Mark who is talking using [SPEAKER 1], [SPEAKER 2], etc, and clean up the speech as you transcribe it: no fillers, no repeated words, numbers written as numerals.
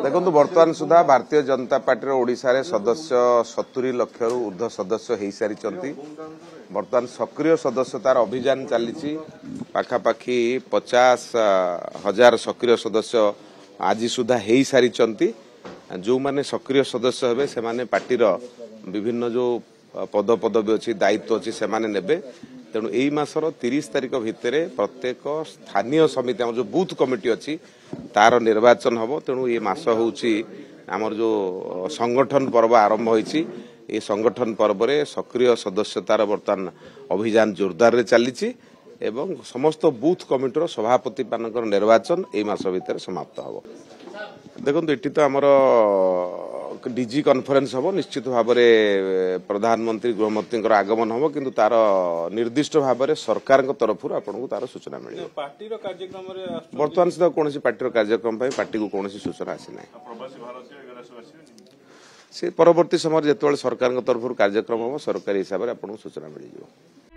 [SPEAKER 1] देखो बर्तमान सुधा भारतीय जनता पार्टी ओडिशा रे सदस्य 70 लाख रु ऊर्ध्व सदस्य हो सारी बर्तमान सक्रिय सदस्यतार अभियान चली पाखापाखि 50,000 सक्रिय सदस्य आज सुधा हो सारी जो माने सक्रिय सदस्य हेबे से माने पार्टीर विभिन्न जो पद पदवी अच्छी दायित्व अच्छी से माने नेबे तेणु यही मासर 30 तारिख भितर प्रत्येक स्थानीय समिति जो बूथ कमिटी अच्छी तार निर्वाचन हम तेणु ये मास होउची आमर जो संगठन पर्व आरंभ होईची ये संगठन पर्व रे सक्रिय सदस्यतार बर्तमान अभियान जोरदार रे चली एवं समस्त बूथ कमिटर सभापति मानकर निर्वाचन यही मास भितर समाप्त हम। देखो ये तो आमर डीजी कॉन्फ्रेंस हम निश्चित भाव में प्रधानमंत्री गृहमंत्री आगमन हम किंतु तार निर्दिष्ट भाव में सरकार तरफ आपको तार सूचना मिले बर्तमान सुधा कौन पार्टी कार्यक्रम पार्टी को कौन सूचना आसी ना से परवर्ती समय जो सरकार तरफ कार्यक्रम हम सरकारी हिसाब से आपको सूचना मिल जाए।